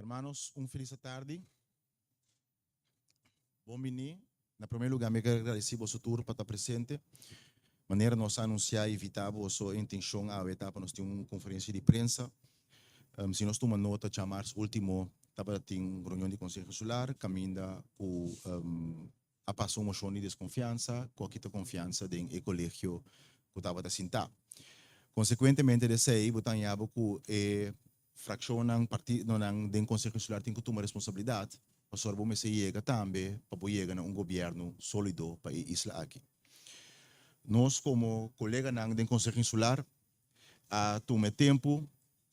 Hermanos, un feliz tarde. Bom menino. Na primeiro lugar, me quero agradecer por seu tour para estar presente. Maneira nós anunciar e evitar a sua intenção a evitar para nós ter uma conferência de prensa. Se nós tomamos nota, chamar último, estava ter uma reunião de conselho solar, caminha o a passar uma moção de desconfiança, qualquer confiança em o colégio que estava a sentar. Consequentemente, desse aí, botan yabo que fração ng partido ng den conselho solar tem que tomar responsabilidade. O sorbo me se chega também para poder chegar a governo sólido para a isla aqui. Nós, como colega do Conselho Insular, tome tempo,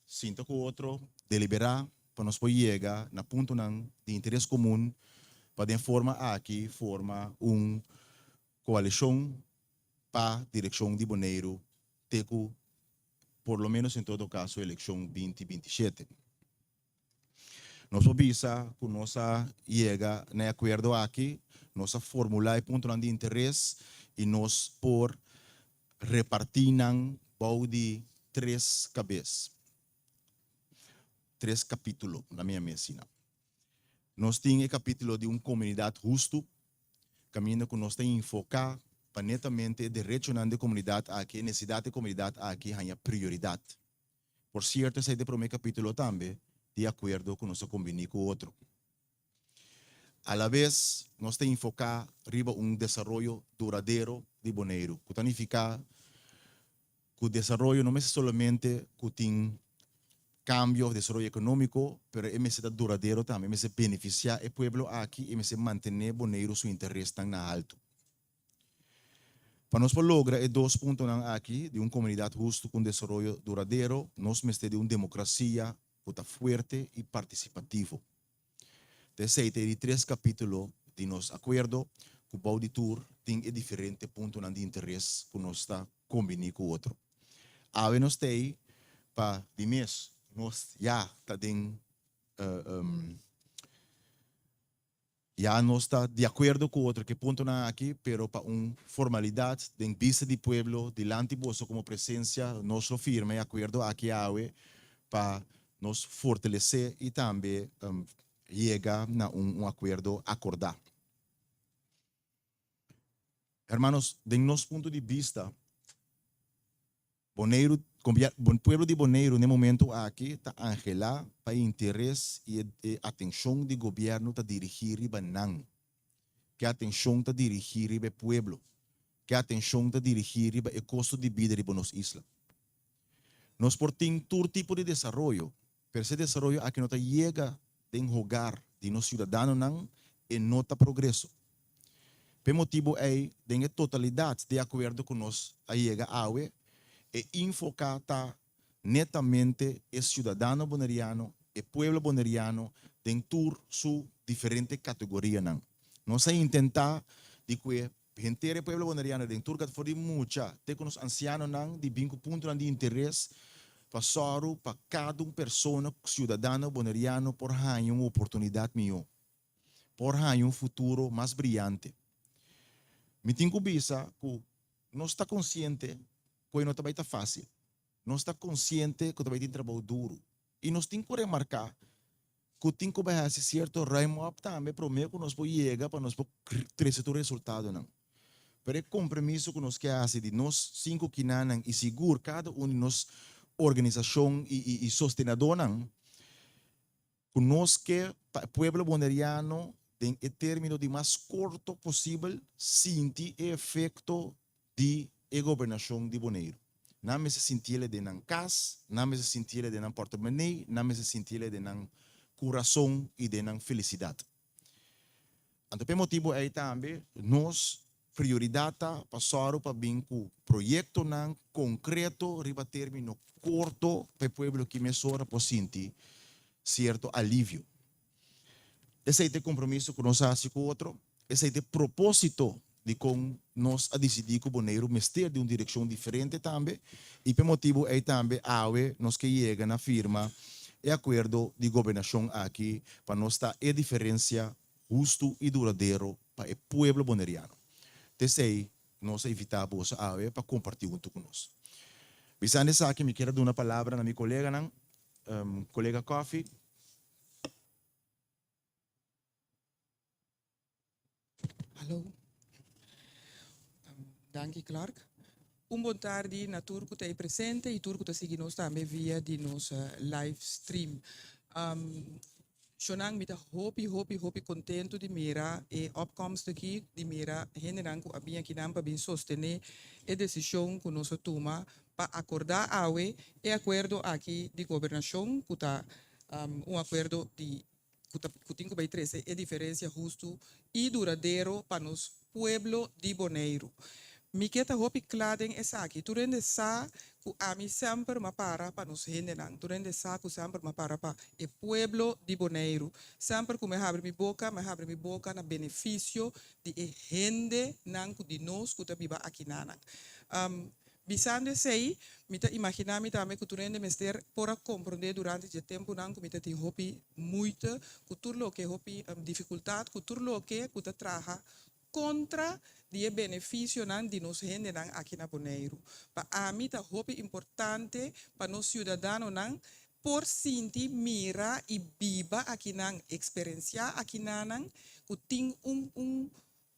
sinta com o outro, deliberar, para nós poder chegar na ponto de interesse comum, para de forma aqui, forma uma coalição para a direção de Bonaire, teco, por lo menos em todo caso, a eleição 2027. Nós obisa que nós chega na acordo aqui, nós formular ponto de interesse e nós por repartir de três capítulos na minha medicina. Nós temos o capítulo de uma comunidade justa, caminho que nós temos que enfocar para netamente direito da comunidade aqui, a necessidade da comunidade aqui é prioridade. Por certo, esse é o primeiro capítulo também, de acordo com nosso convênio com o outro. A la vez, nós temos que enfocar riba desenvolvimento duradouro de Bonaire, que significa que o desenvolvimento não é somente que tem cambio de desenvolvimento econômico, mas é duradouro também, é beneficiar o povo aqui e é manter Bonaire seu interesse tão alto. Para nós lograr dois pontos aqui, de uma comunidade justa com desenvolvimento duradouro, nós precisamos de uma democracia que está forte e participativa. Desse de três capítulos de nosso acordo, que o auditor tem diferentes pontos de interesse que nós está combinando com o outro. A nós tem para de mês, nós já está já nós está de acordo com o outro que ponto aqui, pero para uma formalidade de vista do povo, delante de você como presença, nós lo firme acordo aqui para nos fortalecer e também chegar a acordo acordado. Hermanos, de nosso ponto de vista, Bonaire, o povo de Bonaire, no momento aqui, está angelado para interesse e atenção do governo está dirigir para nós. Que a atenção está dirigir para o povo. Que a atenção está dirigir para o custo de vida de nossa isla. Nós portamos todo tipo de desenvolvimento. Pero esse desenvolvimento aqui não chega em hogar de nós cidadãos e não está progresso. Por motivo é de totalidade de acordo com nós a chega a e enfocar netamente o cidadão bonaireano e o povo bonaireano dentro de sua diferente categoria. Nós tentar de que gente do povo bonaireano dentro da categoria muita, tem com os ancianos de 5 pontos de interesse para cada pessoa cidadão bonaireano por ter uma oportunidade melhor, por ter um futuro mais brilhante. Me tenho que não está consciente que não está fácil, não está consciente que também tem trabalho duro e nós temos que remarcar que tem que fazer certo ritmo também para que nós possamos chegar para nós trazer o resultado não. Pero o compromisso que nós queremos de nós 5 que não e seguro cada um de nós organização e sostenedor não, que nós que o povo bonaireano em término de mais curto possível sentir o efeito de governação de Bonaire. Não me se sentir de nan casa, não me se sentir de nan porta-monnaie, não me se sentir de nan coração e de nan felicidade. Então, por motivo aí também, nós prioridade passar para bem com projeto nan concreto, riba término curto, para o povo que me sora por sentir certo alívio. Esse é o compromisso que nós fazemos com o outro, esse é o propósito de como nós decidimos que o Bonaire mestre de uma direção diferente também, e por motivo é também nós que chega na firma e acordo de governação aqui para nós dar a diferença justo e duradouro para o povo bonaireano. Desde nós evitar para compartilhar junto conosco. Pensando nisso aqui, me quero dar uma palavra a minha colega, colega Coffee. Hallo. Dank je, Clark. Bom tarde na tour que está presente e tour que está seguindo também via de nossa live stream. Shonang mita hopi contento de mira e opkomst aqui de mira generan ku abia que nampa bin sostener e decisão que nós toma para acordar awe e acordo aqui de governação que tá acordo de que tem que 13 é diferença justo e duradouro para nos pueblo de Bonaire. Mi keta hopi kladen esa aqui. Turende sa ku ami sempre ma para nos hendenan. Turende sa ku sempre ma para e pueblo de Bonaire. Sempre ku me abre mi boca na benefício de e hende nan ku di nos ku tabiba aqui nanan. Bisande sei, mita imaginar mi também que turende mester para compreender durante o tempo nan ku mita ti hopi muito, ku turlo que hopi dificuldade, ku turlo que ku ta traha contra die benefício nan di nos gente nan aqui na Bonaire. Pa a mim tá hope importante para nos cidadãos nan por sinti mira e biba aqui nan experienciar aqui nan que tem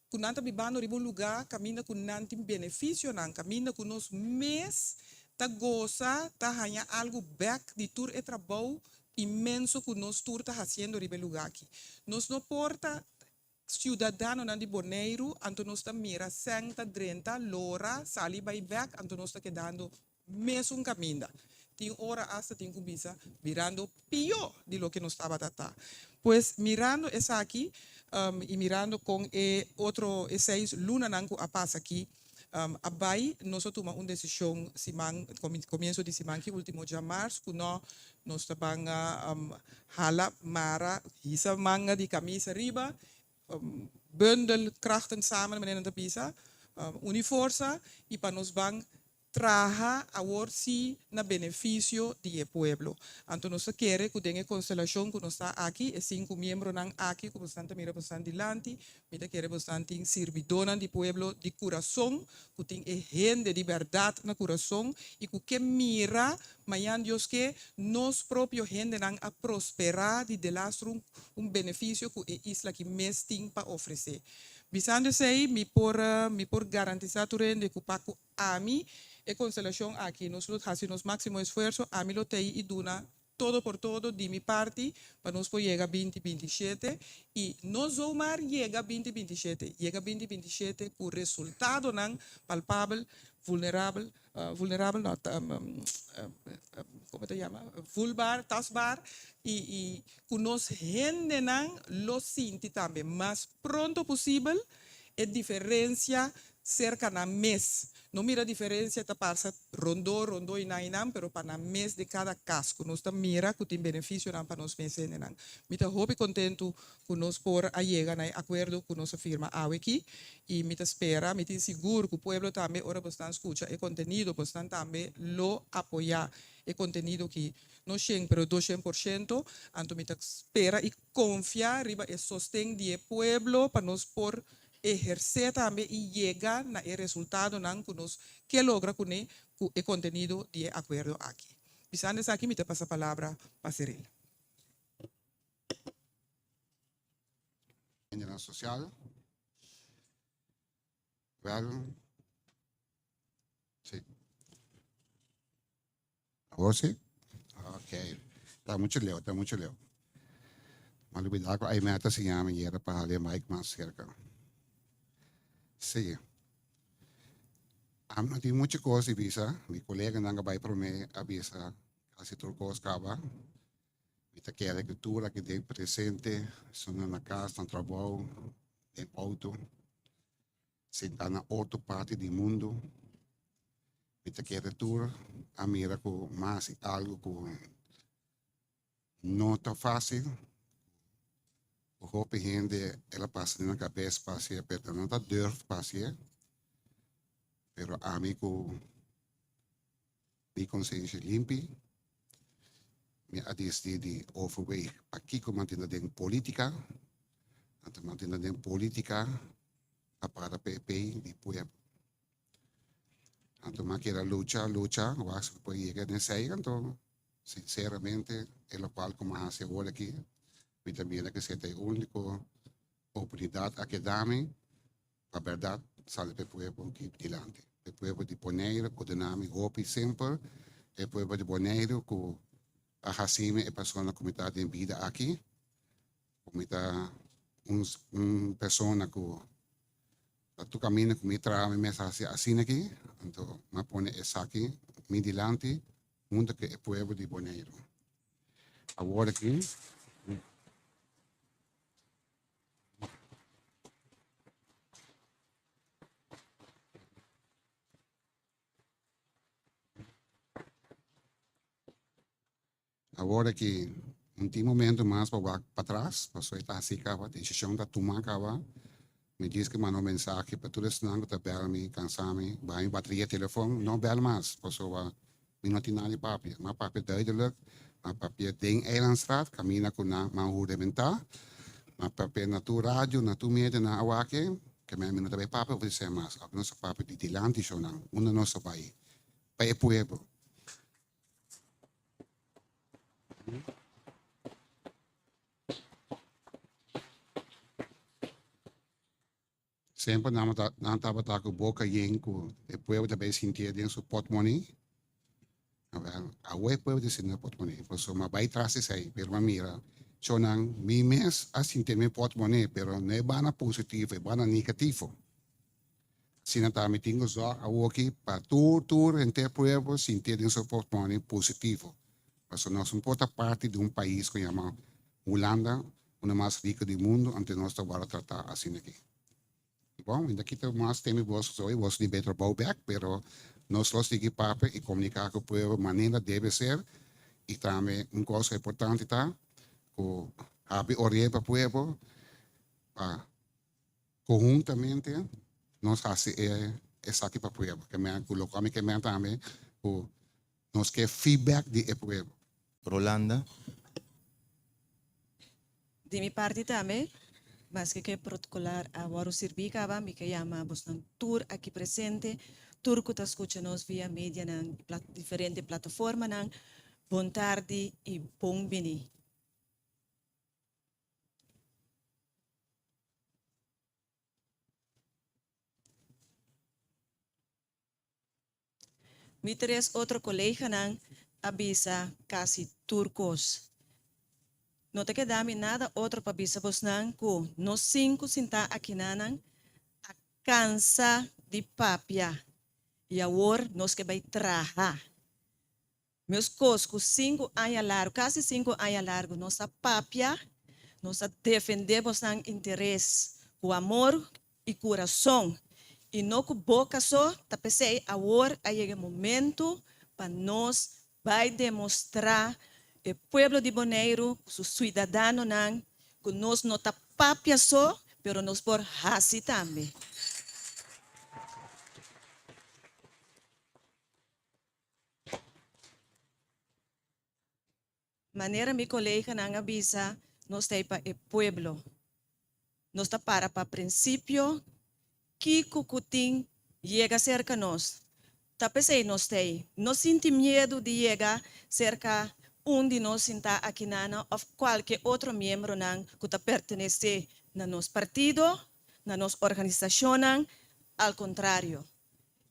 que nanta bibano ribo lugar caminha com nanti benefício nan caminha com nos mês tá goza tá ganha algo back de tour e trabalho imenso que nos tour tá fazendo ribo lugar aqui. Nos não porta cidadano nan di Bonaire, anto nos ta mira 130 l'ora, sali by back, anto nos ta quedando mesmo caminho. Tem hora hasta tem kubisa virando pior de lo que nos estava tata. Pues mirando essa aqui, e mirando com outro seis luna nanku a passa aqui, abai nós tomamos uma decisão simang começo de simang que último de março que nós tabanga hala mara hisa manga de camisa riba bundel krachten samen met de pisa uniforsa e para nos bang traha a si na benefício de pueblo. Anto nos quer que tenha constelação que nos está aqui e 5 membros nan aqui que bastante mira bastante dilante, mira quer bastante servidona de pueblo de coração, que tem gente de verdade na coração e que mira mayan Dios que nos propio gente nan a prosperar de lastro benefício que a isla que mais tem para oferecer. Bisando sei mi por garantizar turende que paco ami e constelação aqui nos fazemos máximo esforço a mim lo tei e duna todo por todo de mi parte para nos poder chegar 2027 e nos omar chega 2027 chega 2027 com resultado não palpável vulnerável não como te chama vulbar tasbar e com nos gente não lo sinti também mas pronto possível é diferença cerca na mês. Não mira a diferença, tá passa rondou e nainam, pero para mês de cada casco. Nós tá mira que tem benefício para nós meses não. Me tá hope contento que nós por a chega na acordo com nossa firma aqui e me tá espera, me tá seguro que o povo também ora bastante escuta e contenido bastante também lo apoiar e contenido que não chega pero 200%, anto me tá espera e confiar riba e sostém de povo para nós por ejercer também e chegar no resultado que logra com o contenido de acordo aqui. Pisando aqui, me te passa a palavra para Cyril. Agenda social. Well, sí. Ahora sí. Ok. Está mucho leo, está mucho leo. Malubid ako ay meta si Yami Yera para halir Mike más cerca. Sí. Não tem muita coisa de visa. Meu colega não vai para mim a visa. Quase tudo coisa acaba. Mita quer que tudo que tem presente, são na casa, no trabalho, em auto, sentar na outra parte do mundo. Mita quer tudo a mira com mais algo que não está fácil. O hope gente ela passa na cabeça passeia, pero não está durf passeia. Pero amigo de consciência limpa, me adiste de overweeg. Aqui como mantiene de política, ante mantiene de política, a para PP de pueblo. Ante maquera lucha, vas a poder llegar en ese entonces, sinceramente, es lo cual como hace aquí, y también que se te único oportunidad a que dame, a verdade sale para o povo que dilante. O povo de Bonaire, o dinâmico, hope sempre, o povo de Bonaire, que a Hacime é pessoa na comunidade em vida aqui, comunidade, pessoa que tu cammina com me trabalha mensagem assim aqui, então, me põe essa aqui, me dilante, mundo que é povo de Bonaire. Agora aqui, agora que um tem momento mais para trás, passou está assim, a decisão da tomar, me diz que mandou mensagem para todos os que bela me cansar-me, vai bateria telefone, não bela mais, passou me não tem nada papel, mas papel duidelijk, mas papel tem Eilandstraat, caminha com na rudimentar, mas papel na tua rádio, na tua mídia, na awake, que me não tem papel, vou dizer mais, a nossa papel de dilante, só não, uma nossa pai, para o povo. Sempre não estava com boca yin, com o povo também sentia dentro do portmoney. A web puede decir no portmoney, pues ma vai trás aí, pero ma mira, chonan mi mes asinti mi portmoney, pero não é bana positivo, é bana negativo. Sina ta mi tingo zo a woki pa tur ente pueblo sentir dentro do portmoney positivo. Pues nós importa parte de país que chama Holanda, uma mais rica do mundo, ante nós trabalhar tratar assim aqui. Bom, ainda aqui tem mais tema vos de better bouwback, pero nós los de papo e comunicar com o povo maneira deve ser, e também coisa importante tá, que abre orelha para o povo, conjuntamente, nós fazemos essa aqui para o povo, que me colocamos que me também, que nós quer feedback de povo. Rolanda, De mi parte também, mas que protocolar a Waru Sirbicaba, me que chama bastante tour aqui presente, tour que está escutando via mídia na diferente plataforma, na bom tarde e bom bini. Mi tres outro colega nan avisa casi turcos. Não te quedamos nada outro para avisar vos nan que nós cinco sinta aqui nan a cansa de papia e agora nós que vai trabalhar. Meus coscos 5 anos largo, quase 5 anos largo, nossa papia, nós defendemos nan interesse, com amor e coração. E não com boca só, tá pensei, agora é o momento para nós vai demonstrar o povo de Bonaire, os cidadãos, que nós não tá papia só, mas nós por raci também. Maneira mi colega não avisa, nós tá para o povo. Nós tá para princípio, que cucutim chega cerca de nós. Tá pensei nós tem, não sente medo de chegar cerca de nós sentar aqui na ou qualquer outro membro não que tá pertenece na nosso partido, na nossa organização, ao contrário.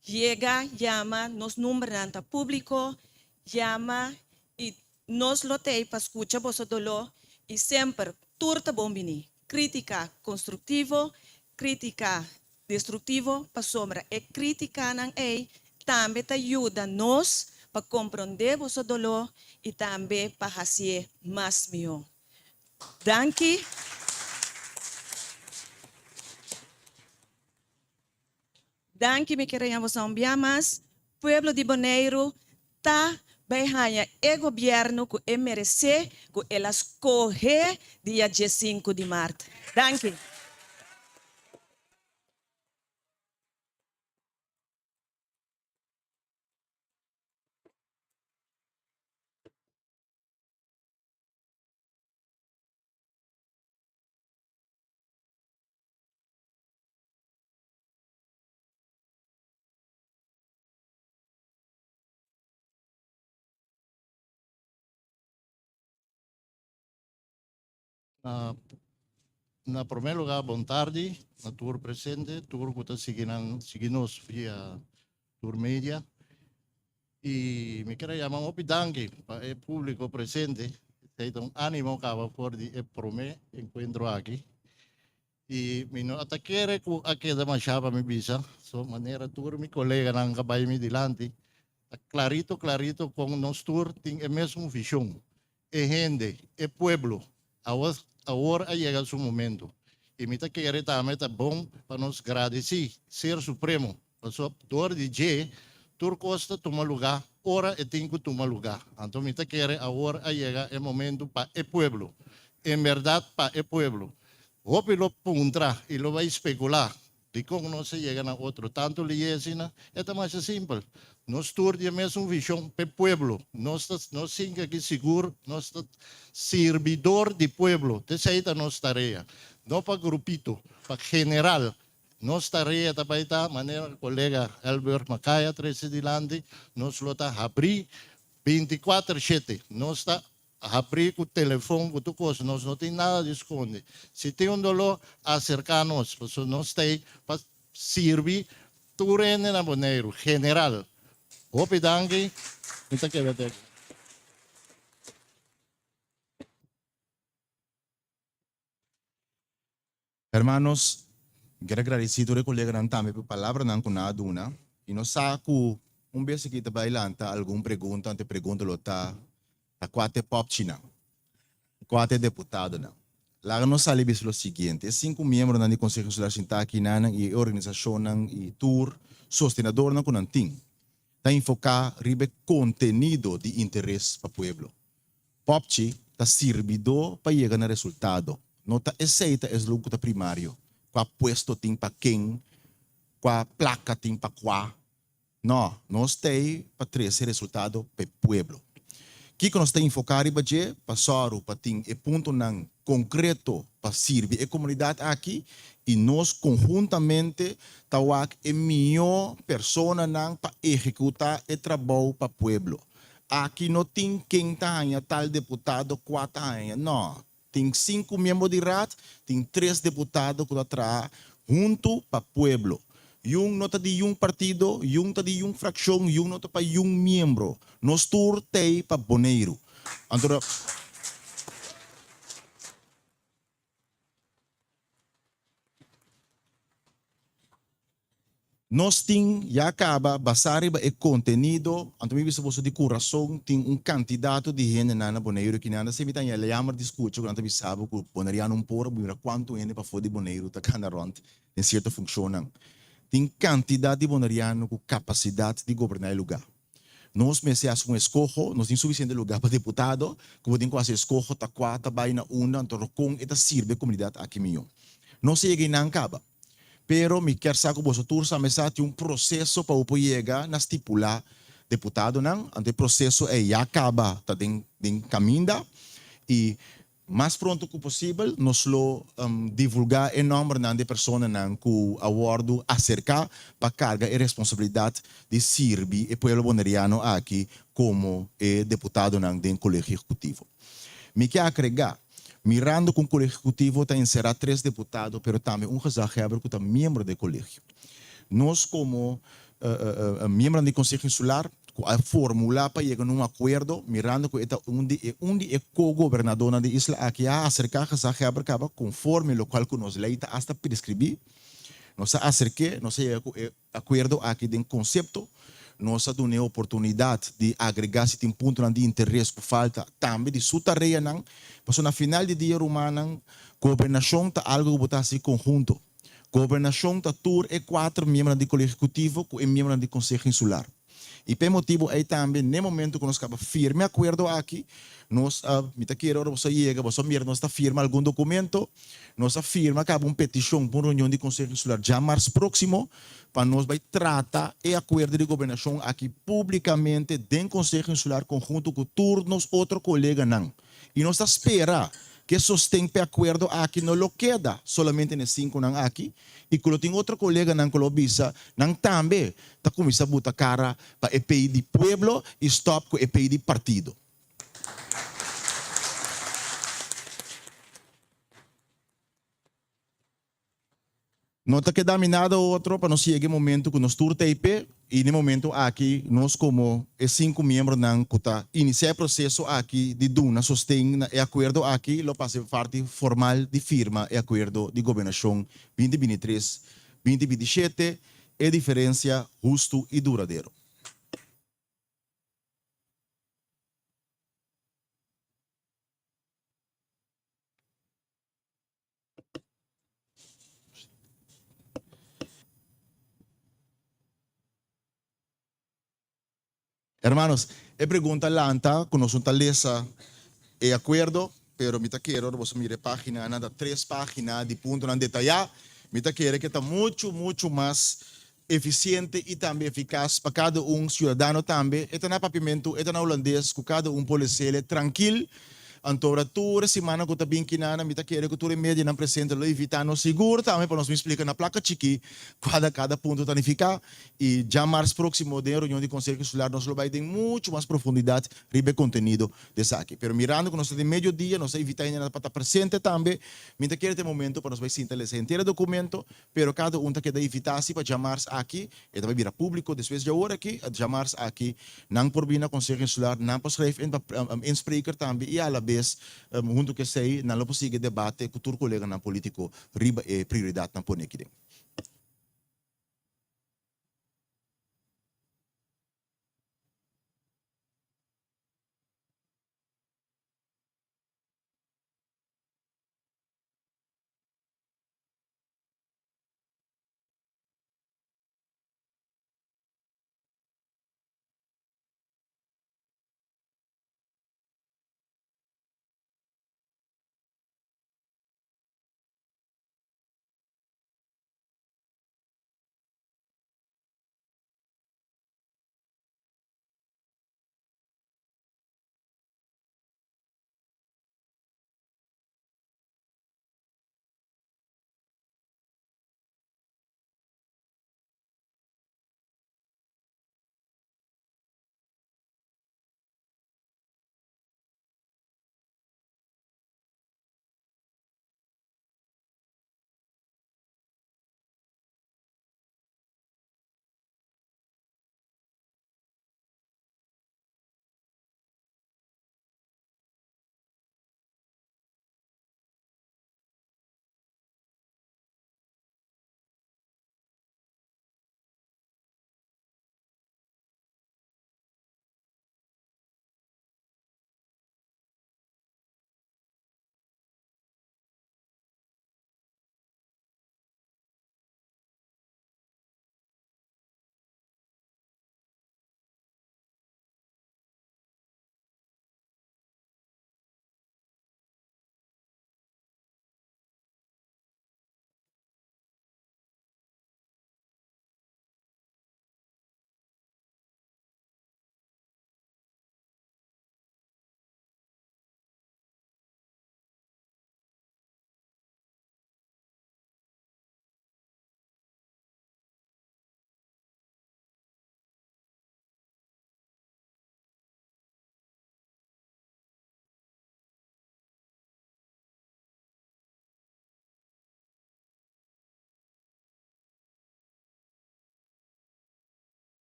Chega, chama, nos número não público, chama e nós lotei para escutar vosso dolor e sempre turta bom bini. Crítica construtivo, crítica destrutivo para sombra e crítica não é também te ajuda nós para compreender vosso dolor e também para fazer mais melhor. Danke. Danke me queremos ambiamas, pueblo de Bonaire tá behanha e governo que é merece que elas correr dia 5 de março. Danke. Na primeiro lugar, boa tarde, na tour presente, tour que está seguindo via tour media. E me quero chamar um pidangue para o público presente. Então, ânimo acaba por de prome encontro aqui. E me não ataquere com aqui da machaba me bisa, so maneira tour mi colega nang kabay mi dilante. Clarito com nós tour tem a mesma visão. É gente, é pueblo. Agora chega o momento. E me tá querendo também tá bom para nós agradecer, ser supremo. Então, dor de J, Turcosta toma lugar, ora e tem que tomar lugar. Então, me tá querendo agora chega o momento para o pueblo. Em verdade, para o pueblo. Hope lo puntra e lo vai especular. De como não se chega na outro. Tanto lhe ensina, é mais simples. Nós temos a mesma visão para o pueblo. Nós somos aqui seguro, nós somos servidor do pueblo. Essa é a nossa tarefa. Não para grupito, para general. Nossa tarefa também está, maneira colega Albert Macaya, 13 de Lande, nós lo está abrir 24/7. Nós está abrir com o telefone, com tudo coisa, nós não tem nada de esconder. Se tem dolor, acercar-nos, porque nós temos para servir tudo na Bonaire, general. Hope danke. Muito que ver. Hermanos, quero agradecer ao colega também por palavra não com nada una. E não saco vez que está bailanta alguma pergunta, ante pergunta lota a quatro pop china, quatro deputado não. Lá não sabe o seguinte, 5 membros do Conselho Consular aqui na e organização e tour sostenedor não com nanting. Está enfocar ribe contenido de interesse para o povo. Popchi está servidor para chegar no resultado. Não está aceita é o que primário. Qual puesto tem para quem, qual placa tem para qual. Não, nós temos para trazer resultado para o povo. Que nós temos enfocar e para soro para ter e ponto não concreto para servir a comunidade aqui e nós conjuntamente tawak a melhor pessoa não para executar o trabalho para o povo. Aqui não tem quem tenha tal deputado, 4 anos. Não, tem 5 membros de RAT, tem 3 deputados que estão junto para o povo. Yung nota de um partido, yung ta de um fração, yung nota para um membro. Nós turtei para Bonaire. Então, nós tem já acaba basar e conteúdo, então me visto você de coração tem candidato de gente na Bonaire que nada se me tem ele amar discute quando me sabe que Bonaireano um por mira quanto gente para fora de Bonaire tá cada rond em certa função. Tem quantidade de bonaireano com capacidade de governar o lugar. Nós meses com escojo, nós temos suficiente lugar para deputado, que podemos fazer escojo, tá quatro, vai na una, então com esta serve a comunidade aqui mesmo. Não se chega nem acaba. Pero me quer saber que você tursa mesa tem processo para o chegar na estipular deputado não, ante processo é já acaba, tá den caminho e mais pronto que possível, nós lo divulgar o nome de pessoas que o awardo acerca para carga e responsabilidade de servir o povo bonaireano aqui como deputado do colégio executivo. Me quer agregar, mirando com o colégio executivo, tem será 3 deputados, mas também gezaghebber que é membro do colégio. Nós como membro do Conselho Insular, a formular para chegar a um acordo, mirando que é onde é co-governador da isla aqui a acercar a acaba conforme o qual que nós leita hasta prescrever, nós acerque, nós acordo aqui de conceito, nós damos a oportunidade de agregar se tem ponto de interesse que falta também de sua tarefa não, mas na final de dia romano, governação está algo que botar assim conjunto, governação está tur é 4 membros do colégio executivo com membros do Conselho Insular. E por motivo aí também, no momento que nós acabamos firme acordo aqui, nós, me quero você chega, você mira, nós está firma algum documento, nós firma acaba uma petição para uma reunião de Conselho Insular já março próximo, para nós vai tratar e acordo de governação aqui publicamente dentro do Conselho Insular conjunto com todos os outros colegas não. E nós espera que sostém o acordo aqui não lo queda solamente nos 5 não aqui, e quando tem outro colega não colobisa, não também está começando a botar cara para EPI de pueblo e stop com EPI de partido. Nota que dá nada outro para nós chegar o momento que nós turta IP e no momento aqui nós como 5 membros não kuta iniciar processo aqui de duna sostém e acordo aqui lo passe parte formal de firma e acordo de governação 2023 2027 e diferença justo e duradouro. Hermanos, pregunta lanta, con nosotros lesa e acuerdo, pero me quiero, vos mire página, nada, 3 páginas de punto en detallar, me quiere que está mucho más eficiente y también eficaz para cada ciudadano también, este na papimento, este na holandês, que cada policía tranquilo, Antora toda semana que eu também que nada, me tá querendo que toda média não presente lo evitando seguro também para nós me explicar na placa chiqui cada ponto tá ficar e já mais próximo de reunião de conselho consular nós vai ter muito mais profundidade ribe conteúdo desse aqui. Pero mirando que nós de meio dia nós evitando para estar presente também, me tá querendo momento para nós vai sentar esse inteiro documento, pero cada tá que evitar se para chamar aqui e também virar público depois de hora aqui, chamar aqui não por vir na conselho consular, não para escrever em speaker também e ala vez junto que sei não possível debate com o colega na político riba é prioridade na pone aqui.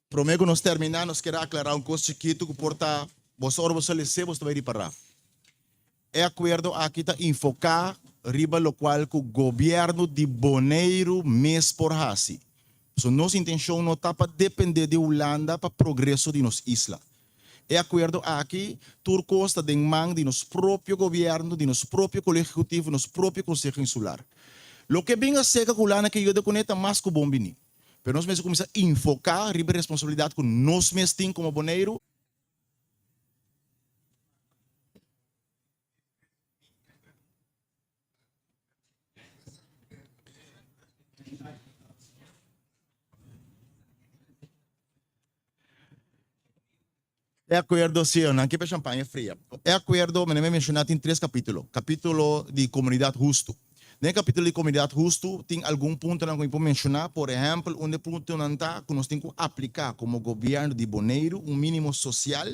Prometo nós terminar, nós queremos aclarar coisa chiquito que porta, você ora você lê, você vai reparar. É acordo aqui tá enfocar riba lo qual que o governo de Bonaire mês por hasi. So nossa intenção não tá para depender de Holanda para progresso de nossa isla. É acordo aqui, Turcos está em mão de nosso próprio governo, de nosso próprio colégio executivo, nosso próprio conselho insular. Lo que bem a seca que Holanda que eu conecta mais com o bombini. Pero nós mesmos começamos a enfocar a responsabilidade que nós mesmos temos como Bonaire. É acordo, sim, não que é champanhe fria. É acordo, me mencionado em 3 capítulos. Capítulo de comunidade justo. No capítulo de comunidade justo, tem algum ponto que eu vou mencionar, por exemplo, onde ponto não está, que nós temos que aplicar como governo de Bonaire mínimo social,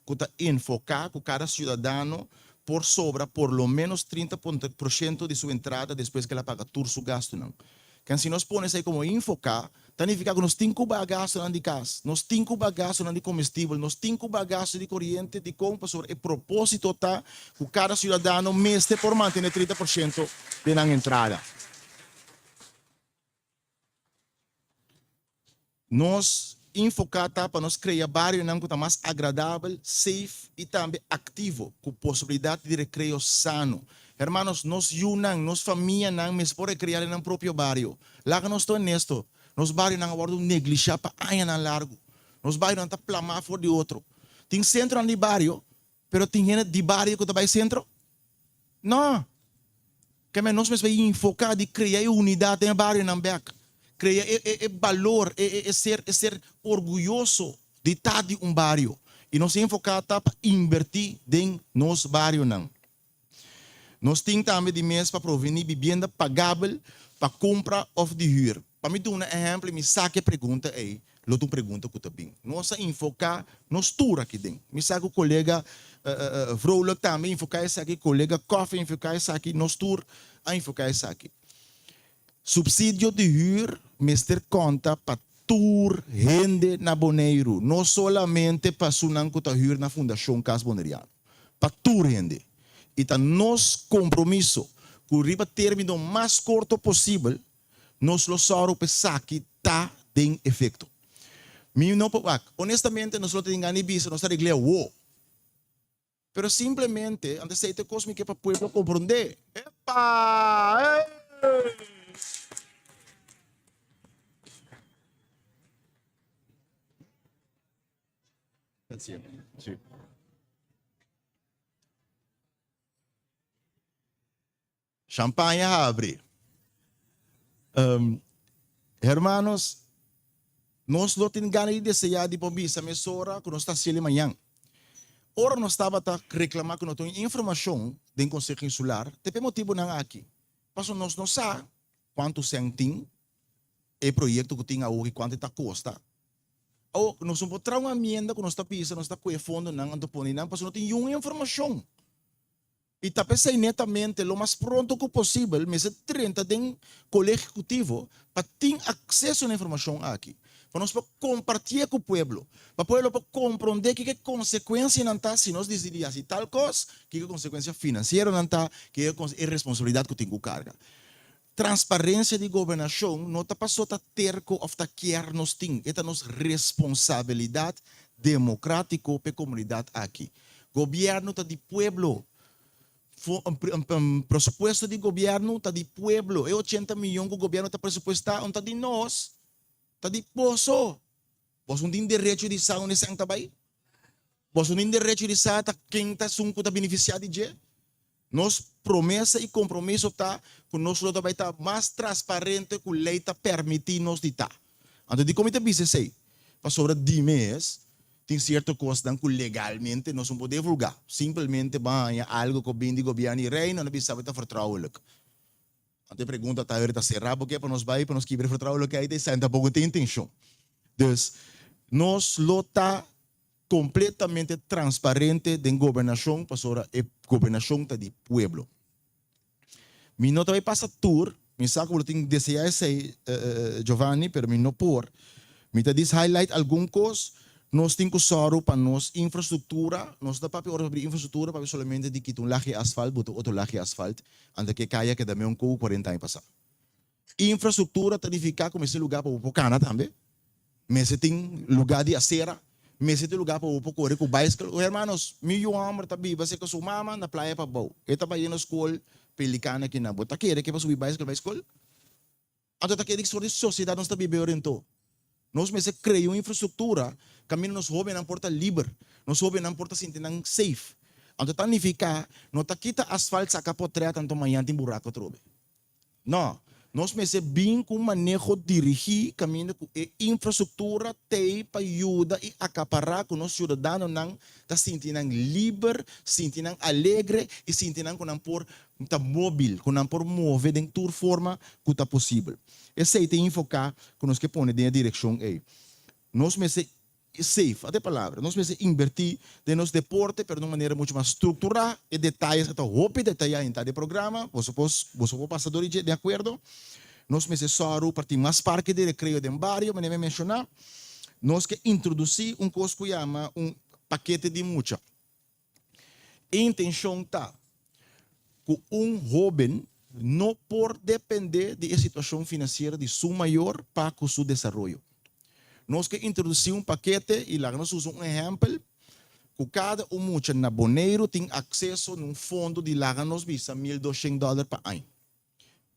que está enfocar com cada cidadão por sobra por lo menos 30% de sua entrada depois que ela paga tudo seu gasto não. Que se nós põe aí como enfocar, significa que nós temos que bagaço de casa, nós temos que bagaço de combustível, nós temos que bagaço de corrente, de compra, sobre o propósito tá que cada cidadão meste por manter 30% de na entrada. Nós enfocar tá para nós criar bairro não que tá mais agradável, safe e também ativo, com possibilidade de recreio sano. Hermanos, nós unam, nós família não, mas por criar em próprio bairro. Lá que nós estamos honesto, nós bairro não abordo negligenciar para anos largo. Nós bairro não tá plamar for de outro. Tem centro no bairro, pero tem gente de bairro que tá vai centro? Não. Que nós vamos enfocar de criar unidade em bairro não back. Criar valor, ser orgulhoso de estar de bairro. E nós enfocar para invertir em nosso bairro não. Nós temos também de mês para provenir vivenda pagável para compra ou de huur. Para me dar um exemplo, me saque a pergunta aí. Loto pergunta que eu também. Nós enfocar nos tour aqui dentro. Me saque o colega Vrolijk também enfocar isso aqui, colega Coffee enfocar isso aqui, nos tour a enfocar isso aqui. Subsídio de huur, mister conta para tour rende na Bonaire. Não solamente para sunan que está huur na Fundação Cas Bonaireano. Para tour rende. E tá nosso compromisso, com o término mais curto possível, nós lo soro pensar que está em efeito. Honestamente, nós não temos nem visto, nós estamos wow. Pero simplesmente, antes de ter coisa que para o povo compreender. Epa! Sim. Champanhe abre. Hermanos, nós não temos ganas de desejar de pobisa, mas ora que nós está sendo amanhã. Ora nós estava a reclamar que nós temos informação do Conselho Insular, tem motivo não aqui. Mas nós não sabemos quanto se tem o projeto que tem hoje, quanto está custa. Ou nós não podemos uma emenda que nós está pisando, nós está com o fundo não, mas não tem nenhuma informação. E está pensando netamente, o mais pronto que possível, mas 30 tem colégio executivo para ter acesso à informação aqui. Para nós compartilhar com o povo, para o povo compreender que consequência não está se nós decidimos assim tal coisa, que consequência financeira não está, que é responsabilidade que tem que carga. Transparência de governação não está para só terco ou está quer nos tem, é nossa responsabilidade democrática para a comunidade aqui. Governo está de povo. Presupuesto de governo está de pueblo. É 80 milhões que o governo está pressupostar, não está de nós. Está de poço. Você não tem direito de sair onde você está bem? Você não tem direito de sair quem está sunco está beneficiado de? Nossa promessa e compromisso está que nós vai estar mais transparente que a lei está permitindo nós de estar. Então, de como está dizendo, para sobre 10 meses, tem certa coisa que legalmente nós não podemos divulgar. Simplesmente é algo que vem do governo e reino, não precisa estar vertrouwelijk. Então a pergunta está a cerrar, porque para nós vai, para nós quebrar vertrouwelijk, aí tem pouco de intenção. Então, nós está completamente transparente de governação, para sobre a governação de pueblo. Mi não vai passar tour, mi sabe que eu tenho que dizer Giovanni, pero mi não por. Mi está diz highlight algum coisa. Nós temos que usar para nossa infraestrutura, nós dá para sobre infraestrutura para somente de quitar laje asfalto, botar outro laje asfalto, antes que caia que também 40 anos passar. Infraestrutura significa como esse lugar para o cana também, mas tem lugar de acera, mas tem lugar para o correr com bicycle. Hermanos, meu amor tá viva, você que sua mama na praia para bom. Eta para ir na escola pelicana aqui na bota querer que para subir bicycle para escola. Então tá querendo que a sociedade não está vivendo então. Nós mesmo criamos infraestrutura, caminho nos jovens não porta livre, nos jovens não porta sentir safe. Então significa, não está quita asfalto saca potreta tanto amanhã tem buraco trobe. Não, nós mesmo bem com manejo dirigir caminho com infraestrutura tem para ajudar e acaparar com os cidadãos não está sentindo livre, sentindo alegre e sentindo que não por tá móvel, que não por mover de toda forma que está possível. Esse aí tem que enfocar que nós que põe na direção aí. Nós mesmo safe, até palavra. Nós precisamos invertir de nos deporte, pero de uma maneira muito mais estruturada e detalhes que está roupa detalhar em cada programa. Você pode passador de acordo. Nós precisamos só partir mais parque de recreio de barrio, mas nem mencionar. Nós que introduzir coisa que chama paquete de mucha. A intenção está que jovem não por depender da situação financeira de seu maior para o seu desenvolvimento. Nós que introduzir paquete e lá nós usamos exemplo que cada mucha na Bonaire tem acesso a fundo de lá nós visa $1,200 por ano.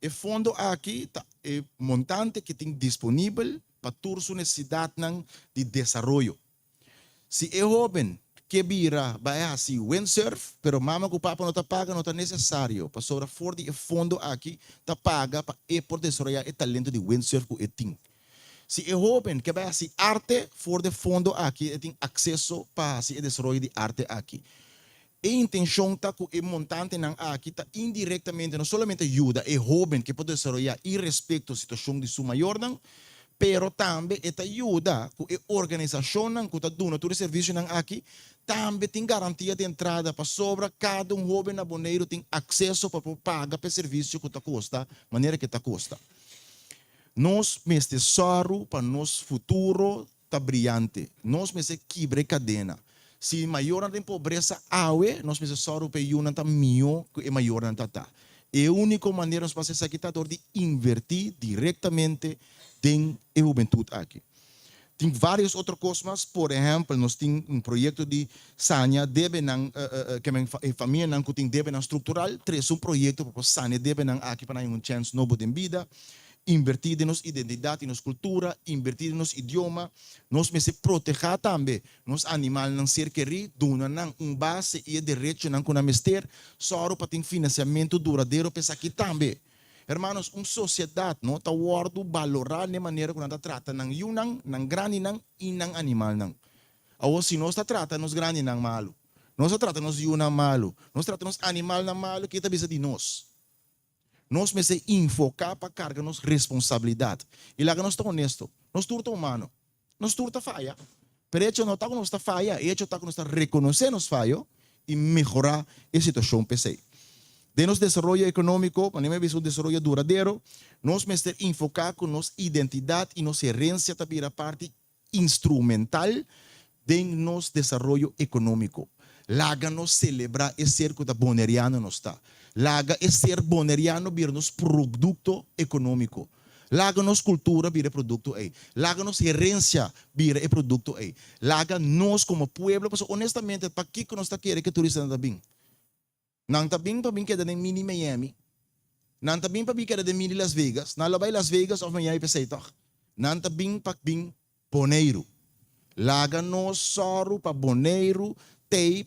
O fundo aqui é montante que tem disponível para toda sua necessidade de desenvolvimento. Se é jovem que vira vai assim windsurf, pero mama que papa não está paga, não está necessário. Para sobre for de fundo aqui está paga para por desenvolver o talento de windsurf que tem. Se é jovem que vai assim arte, for de fundo aqui tem acesso para assim desenvolver de arte aqui. A intenção está que o montante aqui está indiretamente, não somente ajuda é jovem que pode desenvolver e respeito à situação de seu maior, pero também esta ajuda que a organização que está dando todo o serviço aqui também tem garantia de entrada para sobra cada jovem na Bonaire tem acesso para pagar para o serviço que está custa, maneira que está custa. Nós mestre soro para nosso futuro está brilhante. Nós mestre quebre cadena. Se maior tem pobreza awe, nós mestre soro para yuna tá mio que maior não tá. É a única maneira nós passar aqui tá de invertir diretamente em a juventude aqui. Tem várias outras coisas, por exemplo, nós temos projeto de Sanya deve que a família não tem deve estrutural, três projeto para Sanya deve aqui para uma chance novo de vida. Invertir em nossa identidade, em nossa cultura, invertir em nosso idioma, nós me se proteger também, nos animais não ser queridos, donar base e direito não com a mester, só para ter financiamento duradouro para aqui também. Hermanos, uma sociedade não está guardando valorar de maneira que nós trata não yunang, não grande não e não animal não. Ou se nós trata nos grande não malo, nós trata nos yunang malo, nós trata nos animal não malo que está bisa de nós. Nós precisamos enfocar para carga nossa responsabilidade. E lá que nós estamos honestos, nós turta humano, nós turta falha. Pero hecho não está com nossa falha, hecho está com nossa reconhecer nossa falha e melhorar a situação PC. De nosso desenvolvimento econômico, para nós um desenvolvimento duradouro, nós precisamos enfocar com nossa identidade e nossa herência também a parte instrumental de nosso desenvolvimento econômico. Lá que nós celebrar esse cerco da boneriano não está. Laga é ser boneriano vir nos produto econômico. Laga nos cultura vir produto aí. Laga nos herência vir produto aí. Laga nós como pueblo, porque honestamente para que nós está querendo que turista não bem? Não está bem para bem que é de mini Miami. Não está bem para bem que é de mini Las Vegas. Não lá vai Las Vegas ou Miami para sair. Não está bem para bem Bonaire. Laga nós só para Bonaire.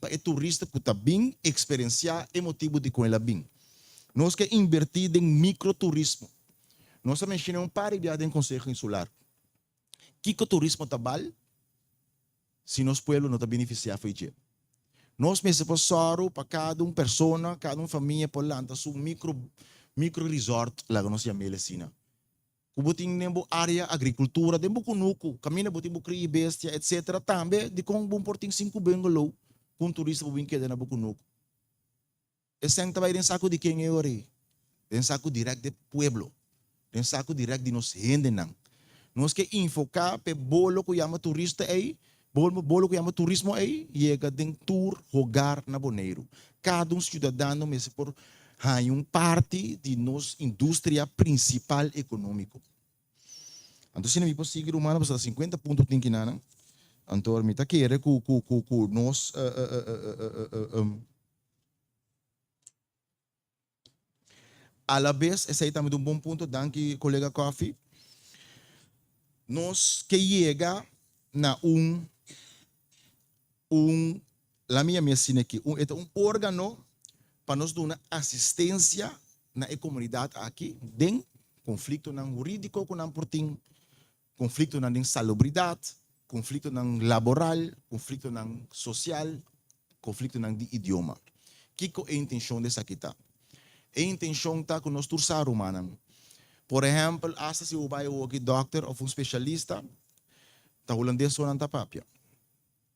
Para o turista que está bem experienciar o motivo de com ele bem. Nós que invertir em microturismo. Nós também mencionamos para ir em Conselho Insular. Que o turismo está bom se nosso povo não está beneficiado foi dia. Nós mesmo só para cada pessoa, cada família por lá, um micro resort lá que nós chamamos assim. Como tem nembo área agricultura, dembo kunuku, caminha botibo cria bestia, etc. Também de com bom porting 5 bungalow. Com turista para brincar na Bucunuco. Esse é também um saco de quem é ori. Um saco direto de pueblo. Um saco direto de nos gente não. Nós que enfocar pe bolo que chama turista aí, bolo que chama turismo aí, chega de tour rogar na Bonaire. Cada cidadão mesmo por parte de nossa indústria principal econômico. Então se não me posso seguir humano para 50 pontos tem que não. Então, me tá querendo que nós a la vez, esse aí também é um bom ponto, danke colega Coffee. Nós que chega na la minha medicina aqui, um órgão para nos dar assistência na comunidade aqui, tem conflito não jurídico com não portim, conflito não tem salubridade, conflito não laboral, conflito não social, conflito não de idioma. Que é a intenção dessa aqui tá? A intenção tá com nós turçar humano. Por exemplo, se o vai o doctor ou um especialista, tá holandês ou não tá papia.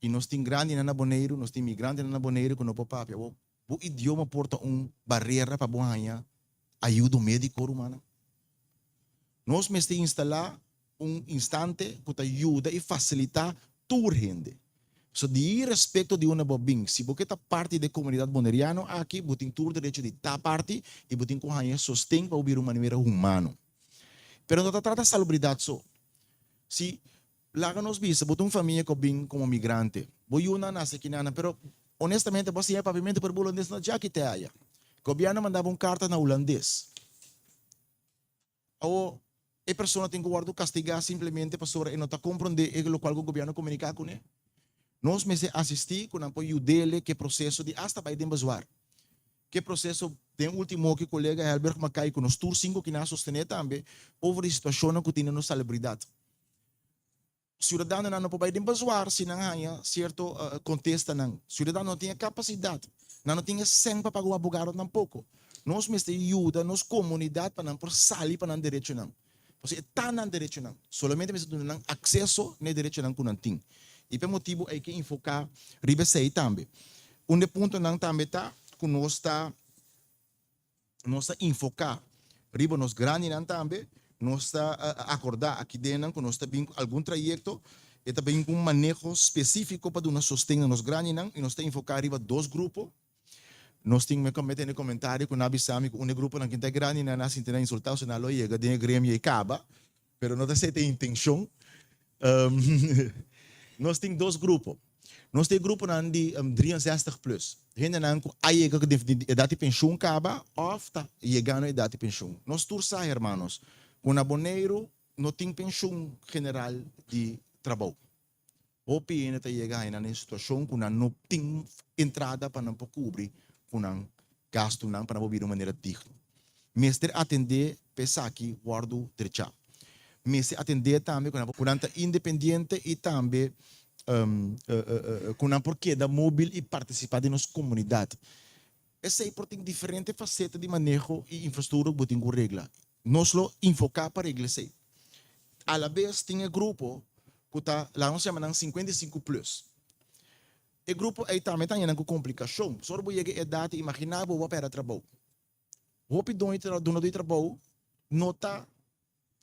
e nós tem grande na Boneiro, nós tem migrante na Boneiro, quando o papapia, o idioma porta barreira para bohanha, ajuda médico humana. Nós temos que instalar instante que ajuda e facilitar tour gente. So, de respeito de uma bobing, se você está parte da comunidade boneriana, aqui, você tem todo o direito de estar parte e você tem que sustento para ouvir uma maneira humana. Pero não trata de salubridade só. Se lá nos visa, você tem uma família que vem como migrante, você não nasce aqui, pero honestamente, você é pavimento por holandês, não já que te haya. O governo mandava uma carta na holandês. Ou a pessoa tem que guardar castigar simplesmente para sobre e não está compreender o qual o governo comunica com ele. Nós me assistir com o apoio dele que processo de hasta vai desembazuar. Que processo tem último que o colega Albert Macai com os tour 5 que nós sostener também over a situação que tem na celebridade. O cidadão não pode desembazuar se não há certo contexto não. O cidadão não tem capacidade, não tem sangue para pagar o abogado tampouco. Nós me ajuda nos comunidade para não por sair para não direito não. Você está no direito não. Solamente me dando acesso no direito não que não tem. E por motivo é que enfocar riba sei também. Ponto não também está que nós está enfocar riba nos grandes não também nós está acordar aqui dentro que nós está bem algum trajeto e também com manejo específico para dar sustento nos grandes não e nós está enfocar riba dois grupos. Nós temos que meter no comentário que nós avisamos que grupo não está grande não nós tentamos insultar se não lo chega dentro grêmio e acaba, pero não tem intenção. Nós temos dois grupos. Nós temos grupo de 63 plus. Gente não aí que a idade de pensão acaba ou está chegando a idade de pensão. Nós tursa, hermanos, com aboneiro não tem pensão general de trabalho. O PN está chegando na situação que não tem entrada para não cobrir com gasto não para viver de maneira digna. Mestre atender pensar que guardo direito. Mestre atender também com a independente e também com a porquê da móvel e participar de nossa comunidade. Essa é por diferentes facetas de manejo e infraestrutura que tem regla. Nós lo enfocar para regla sei. A la vez tem um grupo que está lá nós chamamos 55 plus. O grupo aí também tem uma complicação. Só que a idade imaginável para trabalho. O dono do trabalho nota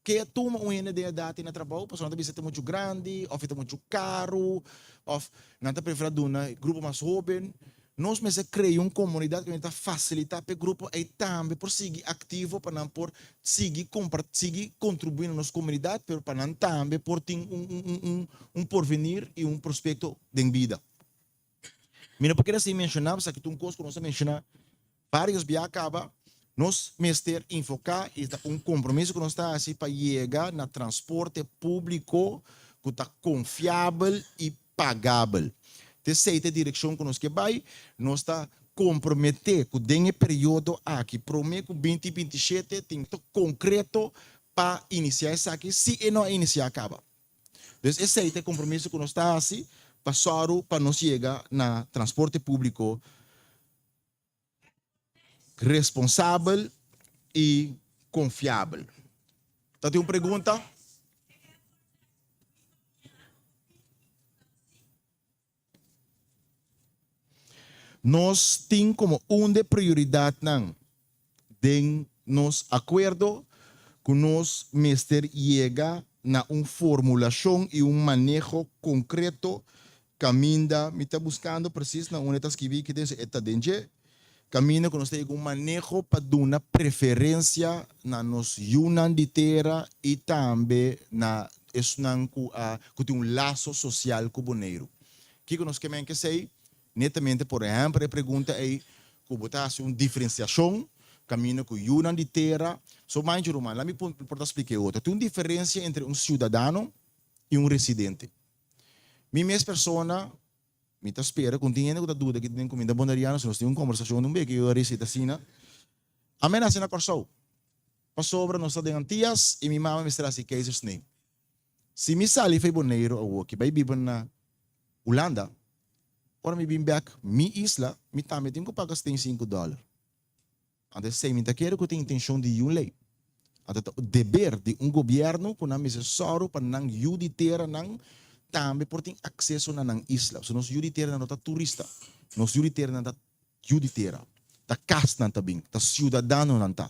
que a turma uma de idade na trabalho, pessoal não está muito grande, ou está muito caro, ou não está preferindo um grupo mais jovem. Nós mesmos criamos uma comunidade que está facilitar para o grupo e também por seguir ativo para não por seguir contribuindo na nossa comunidade, para não também por ter porvenir e prospecto de vida. Mira, porque assim mencionamos aqui um coisa que nós mencionamos vários dias acaba nós mestre enfocar e compromisso que nós está assim para chegar no transporte público que está confiável e pagável. Terceira direção que nós que vai, nós está comprometer que dentro período aqui, promete que 2027 tem concreto para iniciar isso aqui, se não iniciar acaba. Então esse é o compromisso que nós está assim para nós chegar no transporte público responsável e confiável. Tá tem uma pergunta? Nós temos como uma de prioridade de nos acordo que nós mestre chega na uma formulação e um manejo concreto caminha, me está buscando preciso na onde está escrevi que está dentro. Caminho que nós temos um manejo para dar uma preferência na nossa união de terra e também na que tem um laço social com o boneiro. O que nós queremos que sei? Netamente, por exemplo, a pergunta é que botar uma diferenciação, caminho com a união de terra. So, mais Romano, lá me pode explicar outra. Tem uma diferença entre um cidadão e um residente. Minha mesma pessoa me está espera, quando tem uma dúvida que tem comida bonariana, se nós temos uma conversação, não vê que eu recito assim, a minha nasce na Corsou. Passou sobre nós temos tias e minha mãe me está assim, que é isso nem. Se me sali foi boneiro ou que vai viver na Holanda, ora me vim back, minha isla, me também tenho que pagar $5. Até sei, me está querendo que eu tenho intenção de uma lei. Até o dever de um governo que não me soro para não judiciar, não também por ter acesso na isla. So nós juditeira na turista, nós juditeira na juditeira, da casa também, da cidadão não tá.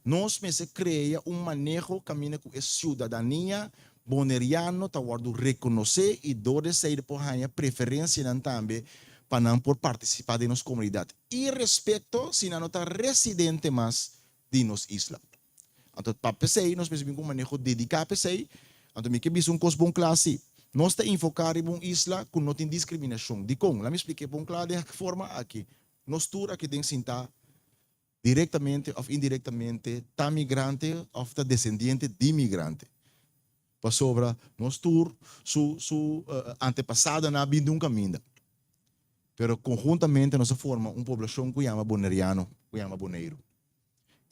Nós mesmo cria manejo caminho com a cidadania boneriano tá guardo reconhecer e dore sair por a preferência não também para não por participar de nossa comunidade. E respeito se não está residente mais de nossa isla. Então, para PCI, nós precisamos de um manejo dedicado a PCI. Então, me que bis bom classe. Nós estamos enfocar em uma isla com não tem discriminação. De como? Lá me expliquei bom claro de que forma aqui. Nós tour aqui tem que sentar diretamente ou indiretamente tá migrante ou tá descendente de imigrante. Para sobra, nós tour su antepassada na vida um caminho. Pero conjuntamente nós forma uma população que chama boneriano, que chama boneiro.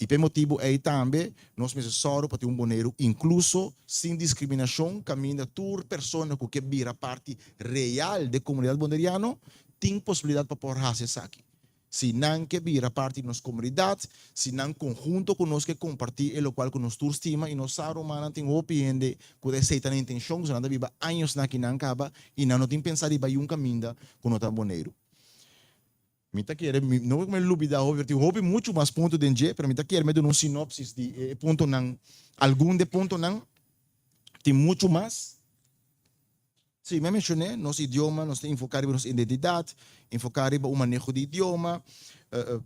E por motivo aí também, nós precisamos para ter boneiro incluso, sem discriminação, caminho tour pessoa que vira parte real da comunidade boneriana, tem possibilidade para pôr raça aqui. Se não que vira parte da nossa comunidade, se não conjunto conosco que compartilha o qual que nós tour estima e nós sabemos tem opinião de que aceita a intenção, se não vive anos na que não acaba e não tem pensado em um caminho com o boneiro. Mita quer não é como lubida over tem hobby muito mais ponto de dia, pero mita quer me dar um sinopsis de ponto não algum de ponto não tem muito mais. Sim, me mencionei nosso idioma, nós temos enfocar em nossa identidade, enfocar em o manejo de idioma,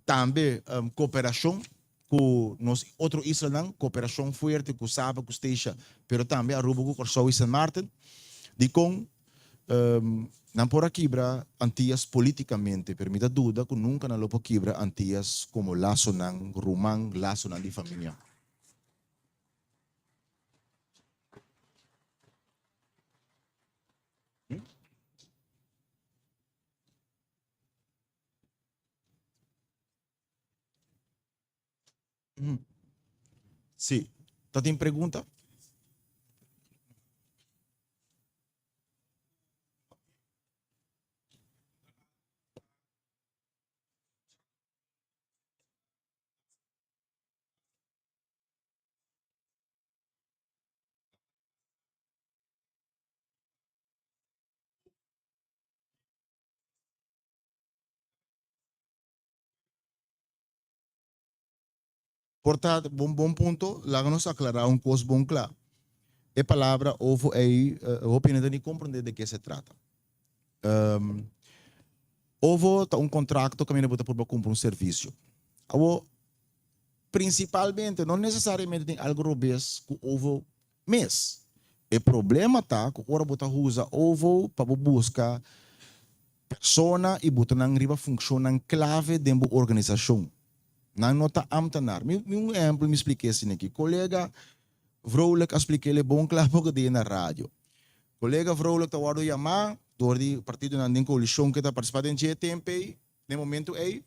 também cooperação com nós outro isla não, cooperação forte com Saba, com Steixa, pero também a Rubo com Corsou e San Martin, de com não por quebra antias politicamente, permita dúvida que nunca não por quebra antias como laço não román, laço não de família. Sim. Tá tem pergunta? Portanto, bom ponto, lá nos aclarar coisa bom claro. A palavra ovo aí, opinião de compreender de que se trata. Ovo tá contrato que me bota por cumprir serviço. Ovo, principalmente, não necessariamente tem algo robês com ovo mês. O problema tá que agora bota usa ovo para buscar persona e bota na riba funciona clave dentro da organização. Não nota amtanar. Um exemplo me expliquei assim aqui. Colega vrouwelijk expliquei bom claro porque na rádio. Colega vrouwelijk tá guardo chamar door die partido na den coalição que tá participando em GTMP, no momento aí,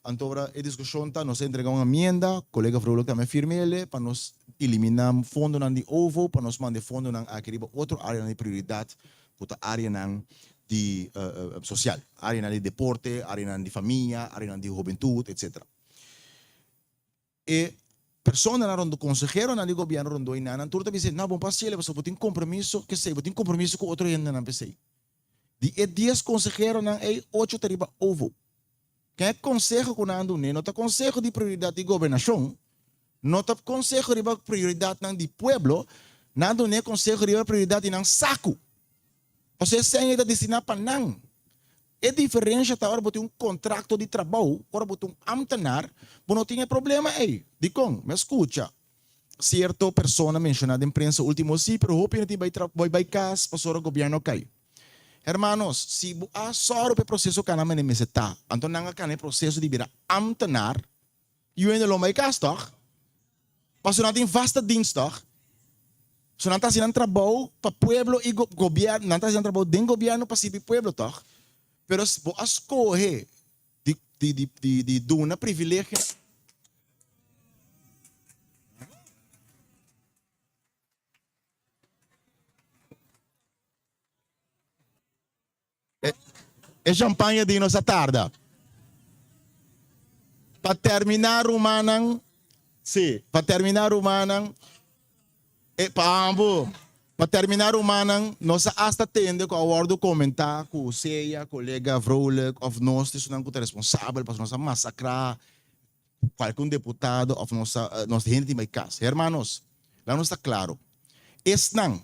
então a discussão tá nós entregar uma emenda, colega vrouwelijk também firme ele para nós eliminar fundo na de ovo, para nós mandar fundo na aqui outra área de prioridade, outra área na de social, área na de deporte, área na de família, área na de juventude, etc. E persona na rondo consejero na de governo rondo e na turta dice não bom passe ele você tem compromisso que sei tem compromisso com outro ainda na PC de 10 consejero na 8 teriba ovo que é consejo com ando né não tá consejo de prioridade de governação não tá consejo de prioridade não de pueblo nada né consejo de prioridade não saco você sem ainda destinar para não é diferença tá agora botar contrato de trabalho, agora botar amtenar, não tinha problema aí. De como? Me escuta. Certo persona mencionada em imprensa último sim, pero hope que vai casa para o governo cai. Hermanos, se a só o processo que não me necessita, então não é processo de virar amtenar, e ainda não vai casa, toch? Mas não tem vasta dinsdag. Se não está fazendo trabalho para o pueblo e governo, não está fazendo trabalho dentro do governo para o pueblo, toch? Pero se você escolher de dar um privilégio, é champanhe de nossa tarde. Para terminar o manang, sim, para terminar o manang, é pambo. Para terminar, humanang, nós hasta tende com a hora de comentar com o Ceia, colega Vrolijk, of nós não é responsável para nós massacrar qualquer deputado, of nós gente de mais casa. Hermanos, lá não está claro. Esse não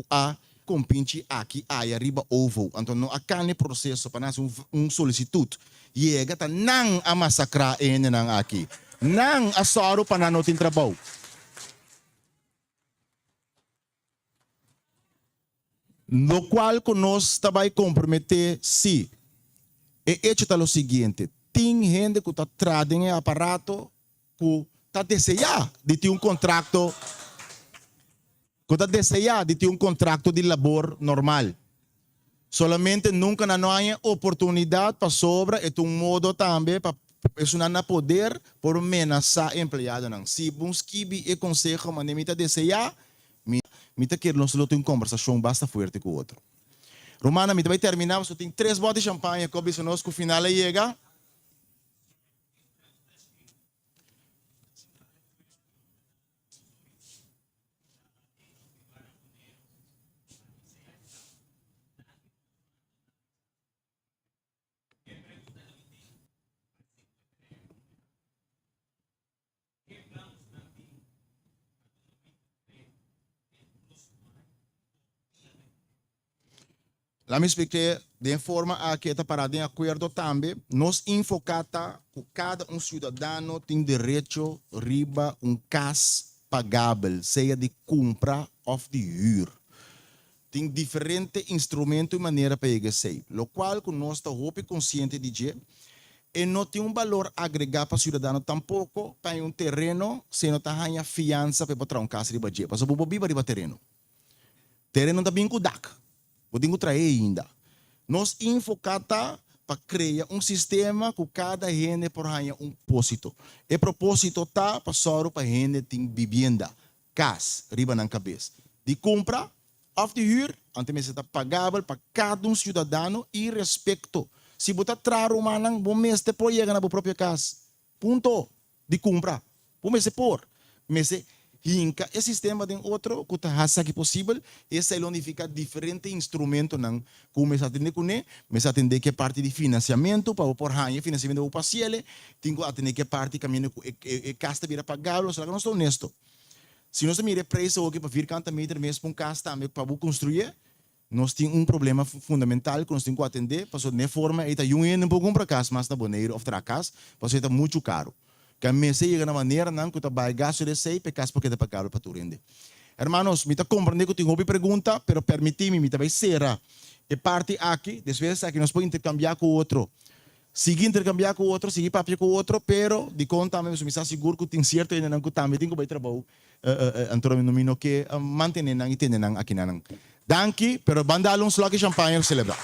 a compinche aqui aí arriba ovo, então não acá no processo para nós solicitude chega tá não a massacrar ele não aqui, não a soro para não ter trabalho. No qual que nós vai comprometer se é hecho o seguinte, tem gente que está trazendo aparato que está desejando de ter contrato que está desejando de ter contrato de labor normal. Solamente nunca não há oportunidade para sobra e modo também para pessoa não poder por ameaçar empregado não. Se busquibi e consejo mas nem está desejar mita quer nós ter uma conversação basta forte com o outro. Romana, mita vai terminar, só tem 3 botes de champanhe, que obviamente nós que o final chega. Lá me expliquei de forma a que está parada em acordo também, nós enfocata que cada cidadão tem direito a riba casa pagável, seja de compra ou de huur. Tem diferentes instrumentos e maneira para exercer, o qual que nós estamos conscientes de que e não tem valor agregado para o cidadão tampouco para terreno se não tem fiança para botar casa riba de, porque o bobo riba terreno. Terreno está bem cuidado. Podemos trazer ainda. Nós enfocamos para criar sistema que cada gente por ganhar propósito. E propósito está para só para gente ter vivenda, casa, riba na cabeça. De compra, ou de huur, antes está pagável para cada cidadão e respeito. Se você traz uma bom mês depois chega na própria casa. Ponto. De compra. Bom mês por. Mês hinca esse sistema tem outro que está que possível esse é onde fica diferente instrumento não começa a atender com ele mas atender que parte de financiamento para o porranha financiamento para ciele tem que atender que parte caminho e casta vira pagável só que não estou honesto se nós mira preço aqui para vir canta meter mesmo um casta também para construir nós temos problema fundamental que nós temos que atender para de forma está um pouco comprar casa mas na boneiro ou outra casa para está muito caro que a mesa chega na maneira não que vai gasto de sei porque porque é pagar para tu rende. Hermanos, me está compreendendo que tenho uma pergunta, pero permiti-me me vai ser e parte aqui, depois aqui nós podemos intercambiar com o outro. Seguir intercambiar com o outro, seguir papel com o outro, pero de conta mesmo me está seguro que tem certo ainda não que também tenho que trabalhar antoro no que manter não e ter não aqui não. Danke, pero bandalong slag champanhe celebrar.